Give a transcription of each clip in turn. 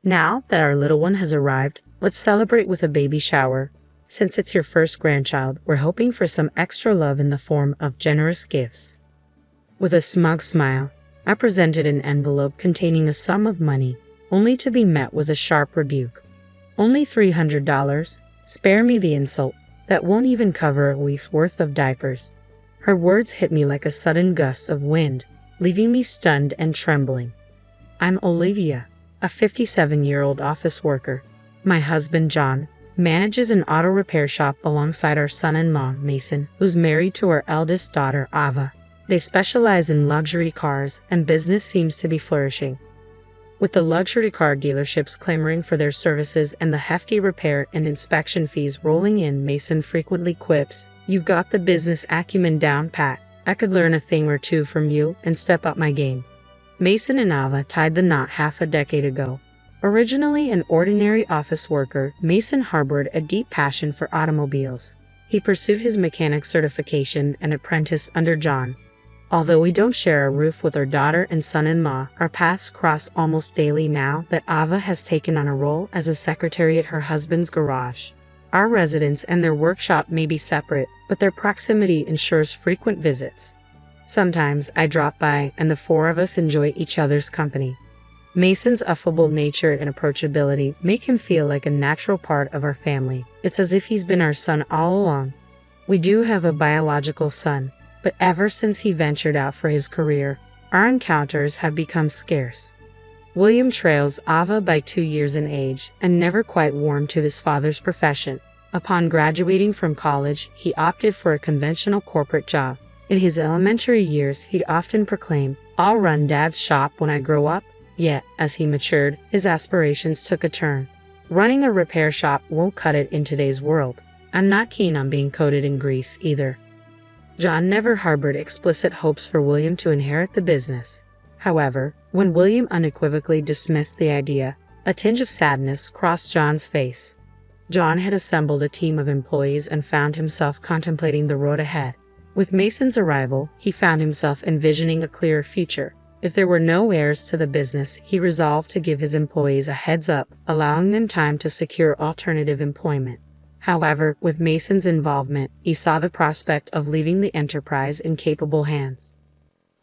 Now that our little one has arrived, let's celebrate with a baby shower. Since it's your first grandchild, we're hoping for some extra love in the form of generous gifts. With a smug smile, I presented an envelope containing a sum of money, only to be met with a sharp rebuke. Only $300? Spare me the insult. That won't even cover a week's worth of diapers. Her words hit me like a sudden gust of wind, leaving me stunned and trembling. I'm Olivia, a 57-year-old office worker. My husband, John, manages an auto repair shop alongside our son-in-law, Mason, who's married to our eldest daughter, Ava. They specialize in luxury cars, and business seems to be flourishing. With the luxury car dealerships clamoring for their services and the hefty repair and inspection fees rolling in, Mason frequently quips, "You've got the business acumen down pat. I could learn a thing or two from you and step up my game." Mason and Ava tied the knot half a decade ago. Originally an ordinary office worker, Mason harbored a deep passion for automobiles. He pursued his mechanic certification and apprenticed under John. Although we don't share a roof with our daughter and son-in-law, our paths cross almost daily now that Ava has taken on a role as a secretary at her husband's garage. Our residence and their workshop may be separate, but their proximity ensures frequent visits. Sometimes I drop by and the four of us enjoy each other's company. Mason's affable nature and approachability make him feel like a natural part of our family. It's as if he's been our son all along. We do have a biological son, but ever since he ventured out for his career, our encounters have become scarce. William trails Ava by 2 years in age and never quite warmed to his father's profession. Upon graduating from college, he opted for a conventional corporate job. In his elementary years, he'd often proclaim, "I'll run Dad's shop when I grow up." Yet, as he matured, his aspirations took a turn. Running a repair shop won't cut it in today's world. I'm not keen on being coated in grease either. John never harbored explicit hopes for William to inherit the business. However, when William unequivocally dismissed the idea, a tinge of sadness crossed John's face. John had assembled a team of employees and found himself contemplating the road ahead. With Mason's arrival, he found himself envisioning a clearer future. If there were no heirs to the business, he resolved to give his employees a heads up, allowing them time to secure alternative employment. However, with Mason's involvement, he saw the prospect of leaving the enterprise in capable hands.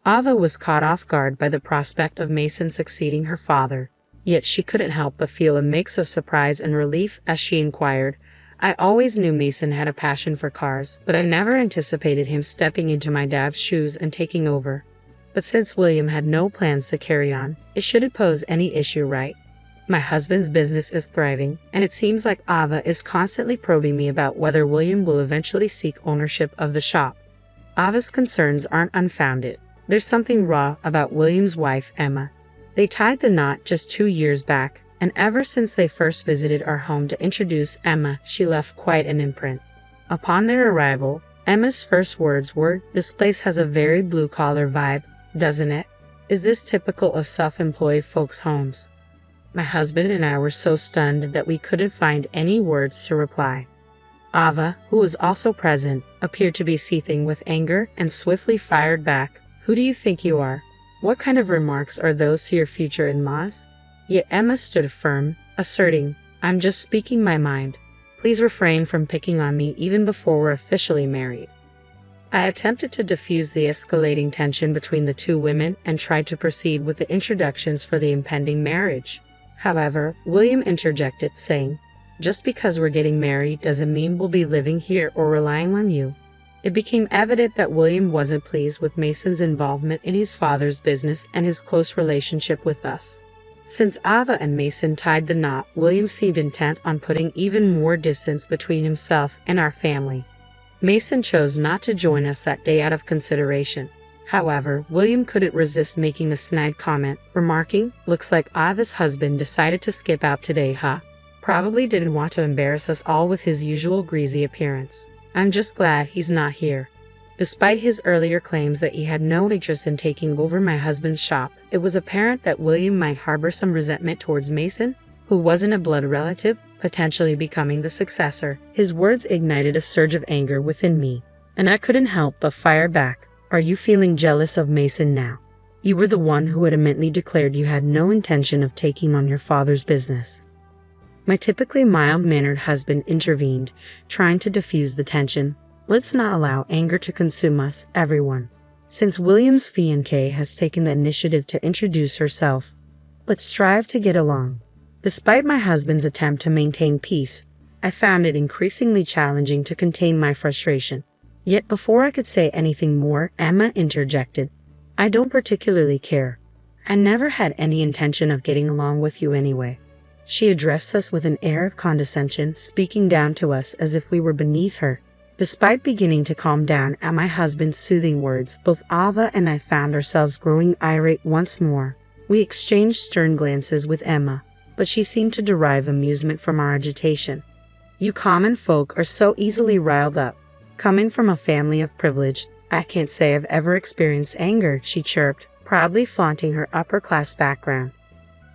Ava was caught off guard by the prospect of Mason succeeding her father, yet she couldn't help but feel a mix of surprise and relief as she inquired, "I always knew Mason had a passion for cars, but I never anticipated him stepping into my dad's shoes and taking over. But since William had no plans to carry on, it shouldn't pose any issue, right? My husband's business is thriving, and it seems like Ava is constantly probing me about whether William will eventually seek ownership of the shop." Ava's concerns aren't unfounded. There's something raw about William's wife, Emma. They tied the knot just 2 years back, and ever since they first visited our home to introduce Emma, she left quite an imprint. Upon their arrival, Emma's first words were, "This place has a very blue-collar vibe, doesn't it? Is this typical of self-employed folks' homes?" My husband and I were so stunned that we couldn't find any words to reply. Ava, who was also present, appeared to be seething with anger and swiftly fired back, "Who do you think you are? What kind of remarks are those to your future in-laws?" Yet Emma stood firm, asserting, "I'm just speaking my mind. Please refrain from picking on me even before we're officially married." I attempted to diffuse the escalating tension between the two women and tried to proceed with the introductions for the impending marriage. However, William interjected, saying, "Just because we're getting married doesn't mean we'll be living here or relying on you." It became evident that William wasn't pleased with Mason's involvement in his father's business and his close relationship with us. Since Ava and Mason tied the knot, William seemed intent on putting even more distance between himself and our family. Mason chose not to join us that day out of consideration. However, William couldn't resist making a snide comment, remarking, "Looks like Ava's husband decided to skip out today, huh? Probably didn't want to embarrass us all with his usual greasy appearance. I'm just glad he's not here." Despite his earlier claims that he had no interest in taking over my husband's shop, it was apparent that William might harbor some resentment towards Mason, who wasn't a blood relative, potentially becoming the successor. His words ignited a surge of anger within me, and I couldn't help but fire back. "Are you feeling jealous of Mason now? You were the one who adamantly declared you had no intention of taking on your father's business. My typically mild-mannered husband intervened, trying to diffuse the tension. Let's not allow anger to consume us, everyone. Since William's fiancée has taken the initiative to introduce herself, let's strive to get along. Despite my husband's attempt to maintain peace, I found it increasingly challenging to contain my frustration. Yet before I could say anything more, Emma interjected. I don't particularly care. I never had any intention of getting along with you anyway. She addressed us with an air of condescension, speaking down to us as if we were beneath her. Despite beginning to calm down at my husband's soothing words, both Ava and I found ourselves growing irate once more. We exchanged stern glances with Emma, but she seemed to derive amusement from our agitation. You common folk are so easily riled up. Coming from a family of privilege, I can't say I've ever experienced anger, she chirped, proudly flaunting her upper-class background.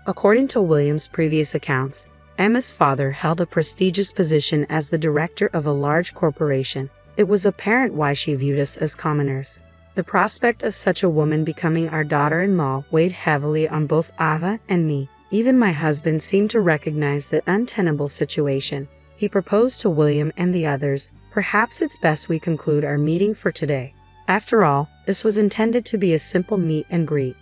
According to William's previous accounts, Emma's father held a prestigious position as the director of a large corporation. It was apparent why she viewed us as commoners. The prospect of such a woman becoming our daughter-in-law weighed heavily on both Ava and me. Even my husband seemed to recognize the untenable situation. He proposed to William and the others, perhaps it's best we conclude our meeting for today. After all, this was intended to be a simple meet and greet.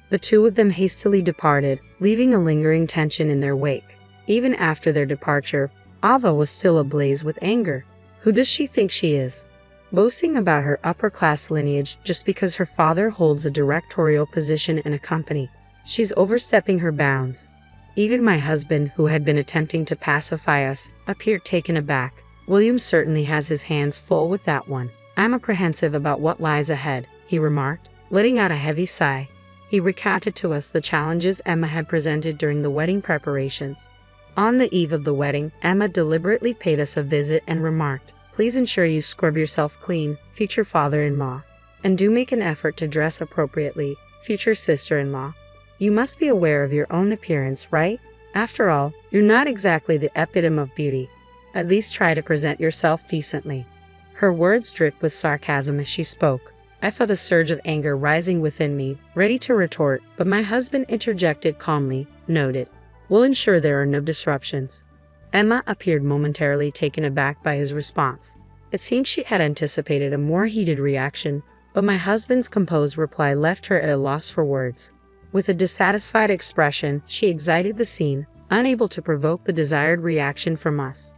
The two of them hastily departed, leaving a lingering tension in their wake. Even after their departure, Ava was still ablaze with anger. Who does she think she is? Boasting about her upper-class lineage just because her father holds a directorial position in a company. She's overstepping her bounds. Even my husband, who had been attempting to pacify us, appeared taken aback. William certainly has his hands full with that one. I'm apprehensive about what lies ahead, he remarked, letting out a heavy sigh. He recounted to us the challenges Emma had presented during the wedding preparations. On the eve of the wedding, Emma deliberately paid us a visit and remarked, "Please ensure you scrub yourself clean, future father-in-law. And do make an effort to dress appropriately, future sister-in-law. You must be aware of your own appearance, right? After all, you're not exactly the epitome of beauty. At least try to present yourself decently." Her words dripped with sarcasm as she spoke. I felt a surge of anger rising within me, ready to retort, but my husband interjected calmly, noted, "We'll ensure there are no disruptions." Emma appeared momentarily taken aback by his response. It seemed she had anticipated a more heated reaction, but my husband's composed reply left her at a loss for words. With a dissatisfied expression, she exited the scene, unable to provoke the desired reaction from us.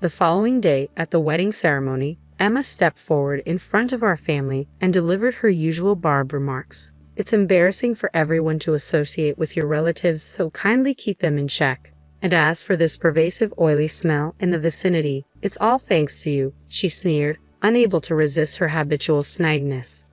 The following day, at the wedding ceremony, Emma stepped forward in front of our family and delivered her usual barbed remarks. "It's embarrassing for everyone to associate with your relatives, so kindly keep them in check. And as for this pervasive oily smell in the vicinity, it's all thanks to you," she sneered, unable to resist her habitual snidiness.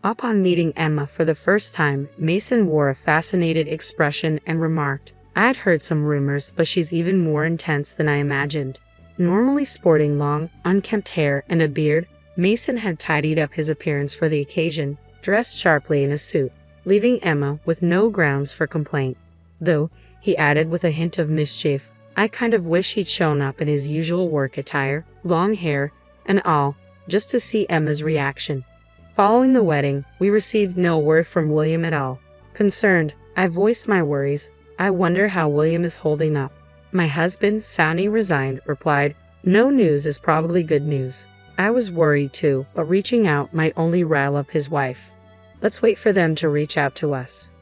Upon meeting Emma for the first time, Mason wore a fascinated expression and remarked, "I'd heard some rumors, but she's even more intense than I imagined." Normally sporting long, unkempt hair and a beard, Mason had tidied up his appearance for the occasion, dressed sharply in a suit, leaving Emma with no grounds for complaint. Though, he added with a hint of mischief, I kind of wish he'd shown up in his usual work attire, long hair, and all, just to see Emma's reaction. Following the wedding, we received no word from William at all. Concerned, I voiced my worries. I wonder how William is holding up. My husband, sounding resigned, replied, "No news is probably good news." I was worried too, but reaching out might only rile up his wife. Let's wait for them to reach out to us.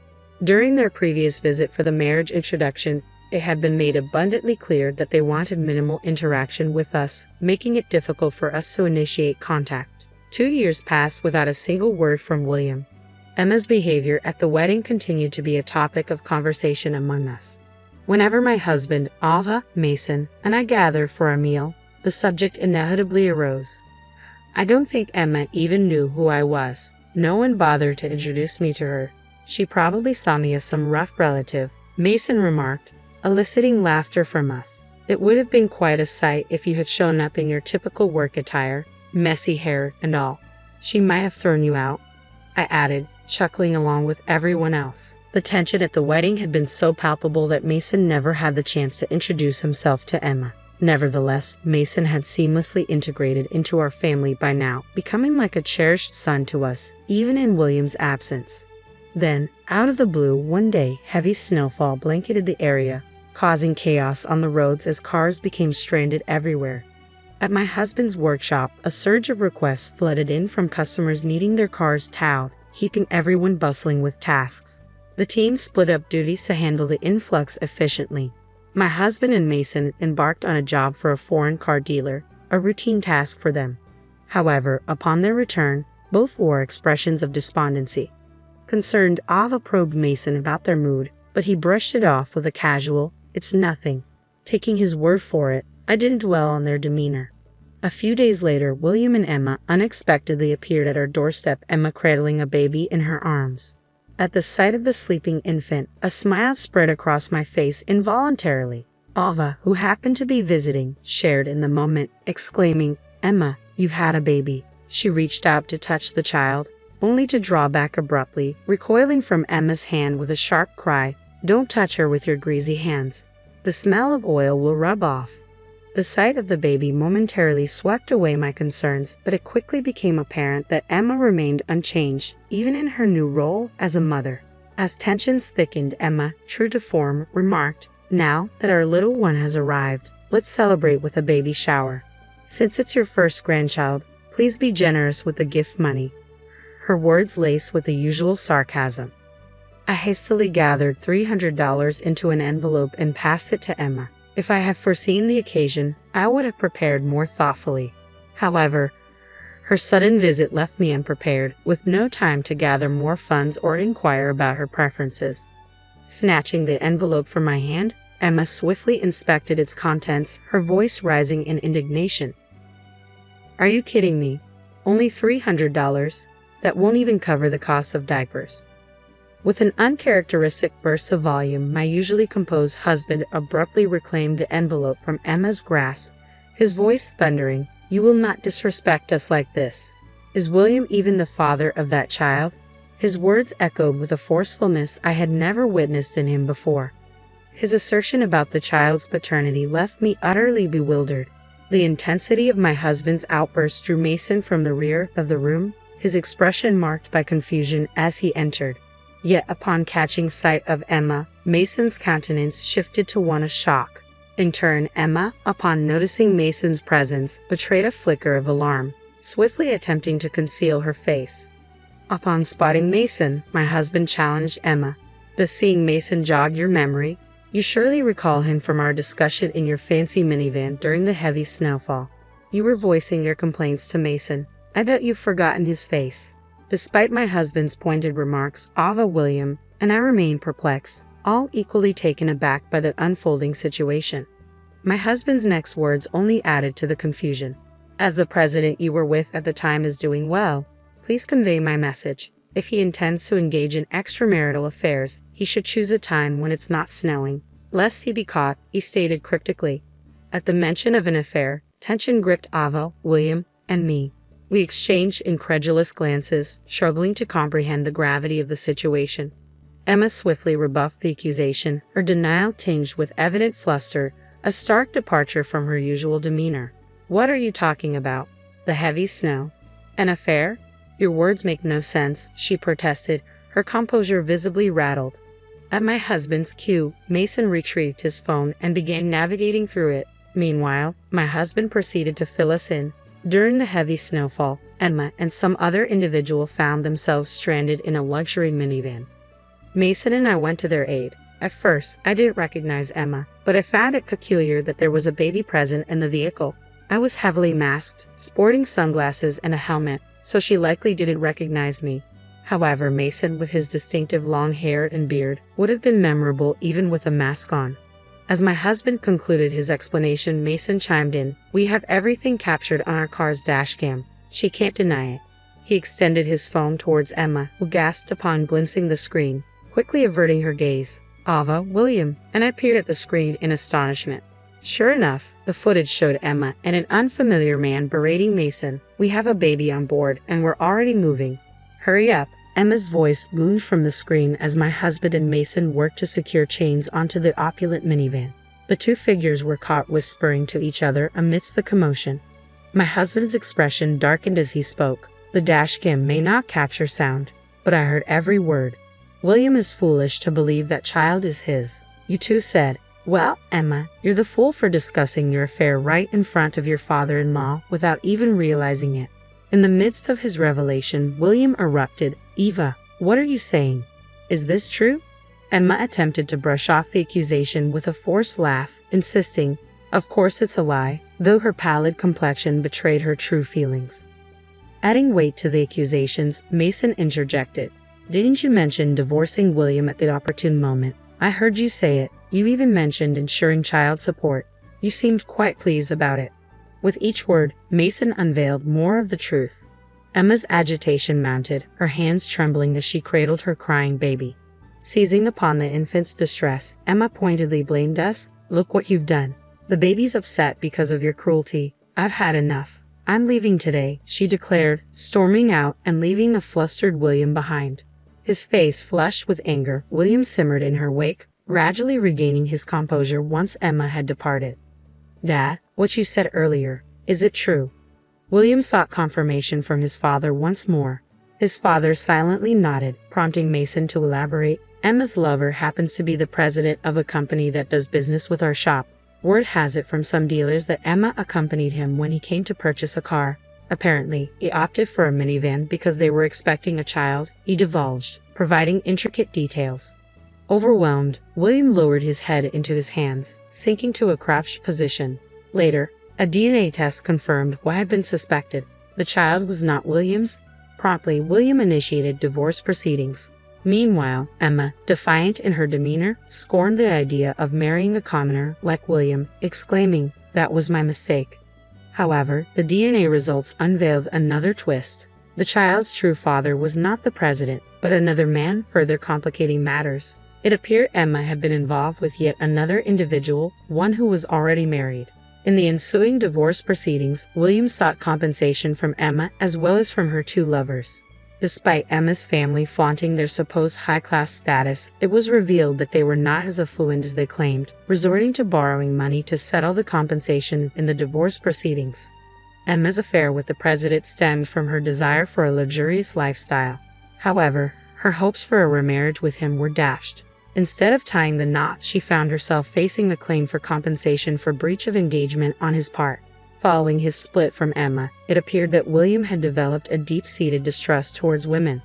During their previous visit for the marriage introduction, it had been made abundantly clear that they wanted minimal interaction with us, making it difficult for us to initiate contact. 2 years passed without a single word from William. Emma's behavior at the wedding continued to be a topic of conversation among us. Whenever my husband, Ava, Mason, and I gathered for a meal, the subject inevitably arose. I don't think Emma even knew who I was. No one bothered to introduce me to her. She probably saw me as some rough relative, Mason remarked, eliciting laughter from us. It would have been quite a sight if you had shown up in your typical work attire, messy hair and all. She might have thrown you out, I added, chuckling along with everyone else. The tension at the wedding had been so palpable that Mason never had the chance to introduce himself to Emma. Nevertheless, Mason had seamlessly integrated into our family by now, becoming like a cherished son to us, even in William's absence. Then, out of the blue, one day, heavy snowfall blanketed the area, causing chaos on the roads as cars became stranded everywhere. At my husband's workshop, a surge of requests flooded in from customers needing their cars towed, keeping everyone bustling with tasks. The team split up duties to handle the influx efficiently. My husband and Mason embarked on a job for a foreign car dealer, a routine task for them. However, upon their return, both wore expressions of despondency. Concerned, Ava probed Mason about their mood, but he brushed it off with a casual, "It's nothing." Taking his word for it, I didn't dwell on their demeanor. A few days later, William and Emma unexpectedly appeared at our doorstep, Emma cradling a baby in her arms. At the sight of the sleeping infant, a smile spread across my face involuntarily. Ava, who happened to be visiting, shared in the moment, exclaiming, "Emma, you've had a baby." She reached out to touch the child, only to draw back abruptly, recoiling from Emma's hand with a sharp cry, "Don't touch her with your greasy hands. The smell of oil will rub off." The sight of the baby momentarily swept away my concerns, but it quickly became apparent that Emma remained unchanged, even in her new role as a mother. As tensions thickened, Emma, true to form, remarked, "Now that our little one has arrived, let's celebrate with a baby shower. Since it's your first grandchild, please be generous with the gift money." Her words laced with the usual sarcasm. I hastily gathered $300 into an envelope and passed it to Emma. If I had foreseen the occasion, I would have prepared more thoughtfully. However, her sudden visit left me unprepared, with no time to gather more funds or inquire about her preferences. Snatching the envelope from my hand, Emma swiftly inspected its contents, her voice rising in indignation. "Are you kidding me? Only $300? That won't even cover the cost of diapers." With an uncharacteristic burst of volume, my usually composed husband abruptly reclaimed the envelope from Emma's grasp, his voice thundering, "You will not disrespect us like this. Is William even the father of that child?" His words echoed with a forcefulness I had never witnessed in him before. His assertion about the child's paternity left me utterly bewildered. The intensity of my husband's outburst drew Mason from the rear of the room, his expression marked by confusion as he entered. Yet upon catching sight of Emma, Mason's countenance shifted to one of shock. In turn, Emma, upon noticing Mason's presence, betrayed a flicker of alarm, swiftly attempting to conceal her face. Upon spotting Mason, my husband challenged Emma, "Does seeing Mason jog your memory? You surely recall him from our discussion in your fancy minivan during the heavy snowfall. You were voicing your complaints to Mason. I bet you've forgotten his face." Despite my husband's pointed remarks, Ava, William, and I remained perplexed, all equally taken aback by the unfolding situation. My husband's next words only added to the confusion. "As the president you were with at the time is doing well, please convey my message. If he intends to engage in extramarital affairs, he should choose a time when it's not snowing, lest he be caught," he stated cryptically. At the mention of an affair, tension gripped Ava, William, and me. We exchanged incredulous glances, struggling to comprehend the gravity of the situation. Emma swiftly rebuffed the accusation, her denial tinged with evident fluster, a stark departure from her usual demeanor. "What are you talking about? The heavy snow? An affair? Your words make no sense," she protested, her composure visibly rattled. At my husband's cue, Mason retrieved his phone and began navigating through it. Meanwhile, my husband proceeded to fill us in. During the heavy snowfall, Emma and some other individual found themselves stranded in a luxury minivan. Mason and I went to their aid. At first, I didn't recognize Emma, but I found it peculiar that there was a baby present in the vehicle. I was heavily masked, sporting sunglasses and a helmet, so she likely didn't recognize me. However, Mason, with his distinctive long hair and beard, would have been memorable even with a mask on. As my husband concluded his explanation, Mason chimed in, "We have everything captured on our car's dashcam. She can't deny it." He extended his phone towards Emma, who gasped upon glimpsing the screen, quickly averting her gaze. "Ava, William," and I peered at the screen in astonishment. Sure enough, the footage showed Emma and an unfamiliar man berating Mason. "We have a baby on board, and we're already moving. Hurry up." Emma's voice boomed from the screen as my husband and Mason worked to secure chains onto the opulent minivan. The two figures were caught whispering to each other amidst the commotion. My husband's expression darkened as he spoke. "The dashcam may not capture sound, but I heard every word." William is foolish to believe that child is his. You two said, "Well, Emma, you're the fool for discussing your affair right in front of your father-in-law without even realizing it." In the midst of his revelation, William erupted, "Eva, what are you saying? Is this true?" Emma attempted to brush off the accusation with a forced laugh, insisting, "Of course it's a lie," though her pallid complexion betrayed her true feelings. Adding weight to the accusations, Mason interjected, "Didn't you mention divorcing William at the opportune moment? I heard you say it. You even mentioned ensuring child support. You seemed quite pleased about it." With each word, Mason unveiled more of the truth. Emma's agitation mounted, her hands trembling as she cradled her crying baby. Seizing upon the infant's distress, Emma pointedly blamed us. "Look what you've done. The baby's upset because of your cruelty. I've had enough. I'm leaving today," she declared, storming out and leaving the flustered William behind. His face flushed with anger, William simmered in her wake, gradually regaining his composure once Emma had departed. "Dad, what you said earlier, is it true?" William sought confirmation from his father once more. His father silently nodded, prompting Mason to elaborate. "Emma's lover happens to be the president of a company that does business with our shop. Word has it from some dealers that Emma accompanied him when he came to purchase a car. Apparently, he opted for a minivan because they were expecting a child," he divulged, providing intricate details. Overwhelmed, William lowered his head into his hands, sinking to a crouched position. Later, a DNA test confirmed what had been suspected. The child was not William's. Promptly, William initiated divorce proceedings. Meanwhile, Emma, defiant in her demeanor, scorned the idea of marrying a commoner like William, exclaiming, "That was my mistake." However, the DNA results unveiled another twist. The child's true father was not the president, but another man, further complicating matters. It appeared Emma had been involved with yet another individual, one who was already married. In the ensuing divorce proceedings, William sought compensation from Emma as well as from her two lovers. Despite Emma's family flaunting their supposed high-class status, it was revealed that they were not as affluent as they claimed, resorting to borrowing money to settle the compensation in the divorce proceedings. Emma's affair with the president stemmed from her desire for a luxurious lifestyle. However, her hopes for a remarriage with him were dashed. Instead of tying the knot, she found herself facing a claim for compensation for breach of engagement on his part. Following his split from Emma, it appeared that William had developed a deep-seated distrust towards women.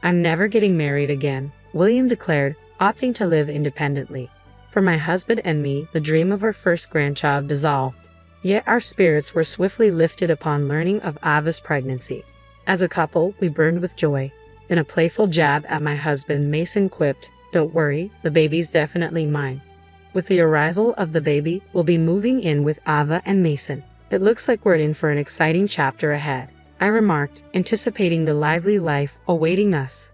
"I'm never getting married again," William declared, opting to live independently. "For my husband and me, the dream of our first grandchild dissolved." Yet our spirits were swiftly lifted upon learning of Ava's pregnancy. As a couple, we burned with joy. In a playful jab at my husband, Mason quipped, "Don't worry, the baby's definitely mine." With the arrival of the baby, we'll be moving in with Ava and Mason. "It looks like we're in for an exciting chapter ahead," I remarked, anticipating the lively life awaiting us.